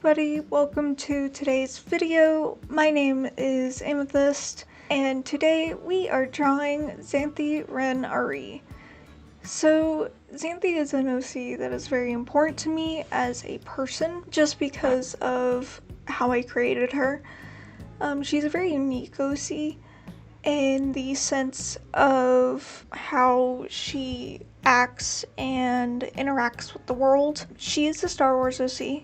everybody, welcome to today's video. My name is Amethyst, and today we are drawing Xanthe Wren'ari. So, Xanthe is an OC that is very important to me as a person, just because of how I created her. She's a very unique OC in the sense of how she acts and interacts with the world. She is a Star Wars OC,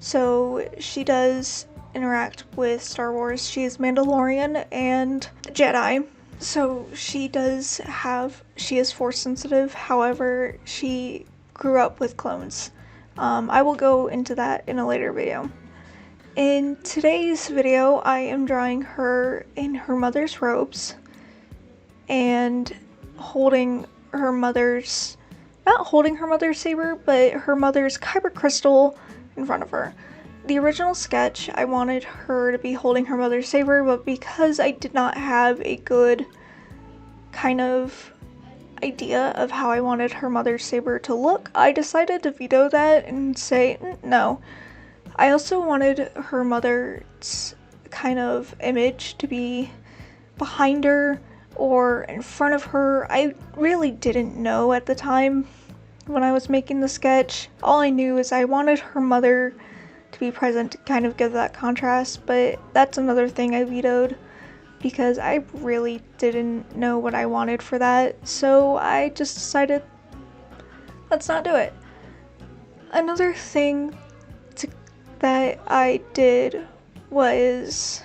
so she does interact with Star Wars. She is Mandalorian and Jedi, so she is Force sensitive. However, she grew up with clones. I will go into that in a later video. In today's video, I am drawing her in her mother's robes and holding her mother's, not holding her mother's saber, but her mother's kyber crystal in front of her. The original sketch, I wanted her to be holding her mother's saber, but because I did not have a good kind of idea of how I wanted her mother's saber to look, I decided to veto that and say no. I also wanted her mother's kind of image to be behind her or in front of her. I really didn't know at the time when I was making the sketch. All I knew is I wanted her mother to be present to kind of give that contrast, but that's another thing I vetoed because I really didn't know what I wanted for that, so I just decided, let's not do it. Another thing that I did was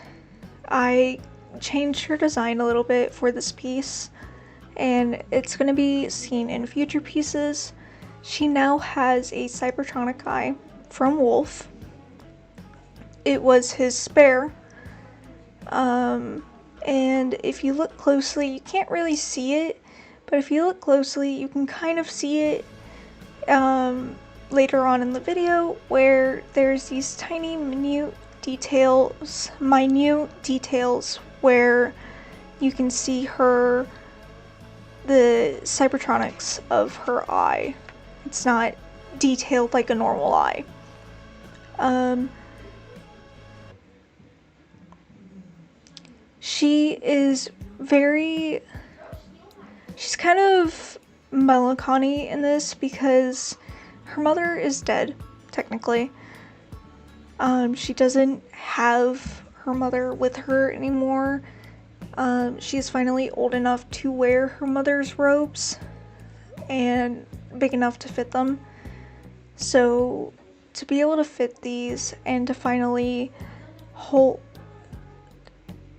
I changed her design a little bit for this piece, and it's going to be seen in future pieces. She now has a Cybertronic eye from Wolf. It was his spare, and if you look closely, you can't really see it, but if you look closely, you can kind of see it later on in the video, where there's these tiny minute details where you can see the Cybertronics of her eye. It's not detailed like a normal eye. She's kind of melancholy in this because her mother is dead, technically. She doesn't have her mother with her anymore. She's finally old enough to wear her mother's robes and big enough to fit them. So to be able to fit these and to finally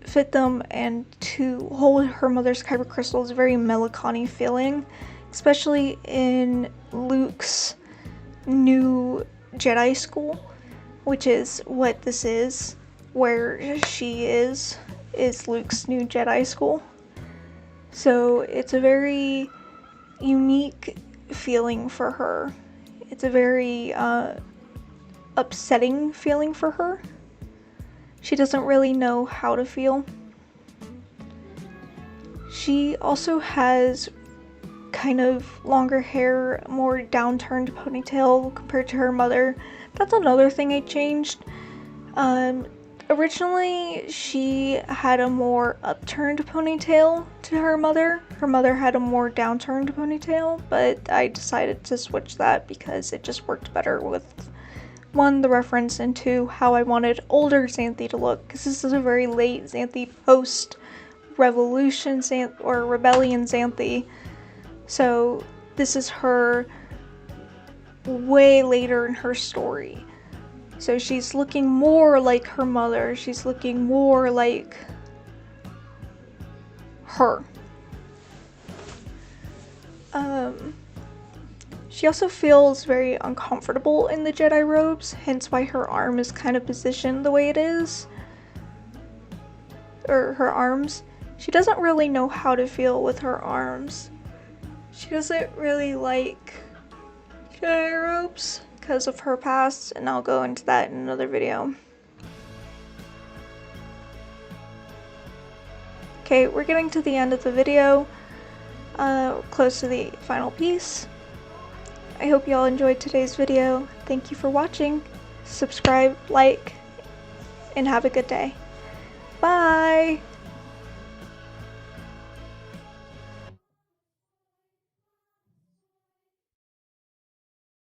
fit them and to hold her mother's kyber crystal is a very melancholy feeling, especially in Luke's new Jedi school, which is what this is. Where she is Luke's new Jedi school. So it's a very unique feeling for her. It's a very upsetting feeling for her. She doesn't really know how to feel. She also has kind of longer hair, more downturned ponytail compared to her mother. That's another thing I changed. Originally, she had a more upturned ponytail to her mother. Her mother had a more downturned ponytail, but I decided to switch that because it just worked better with, one, the reference, and two, how I wanted older Xanthe to look, because this is a very late Xanthe, post-revolution or rebellion Xanthe. So this is her way later in her story. So she's looking more like her mother. She's looking more like her. She also feels very uncomfortable in the Jedi robes, hence why her arm is kind of positioned the way it is. Or her arms. She doesn't really know how to feel with her arms. She doesn't really like Jedi robes because of her past, and I'll go into that in another video. Okay, we're getting to the end of the video, close to the final piece. I hope you all enjoyed today's video. Thank you for watching. subscribe, like, and have a good day. Bye!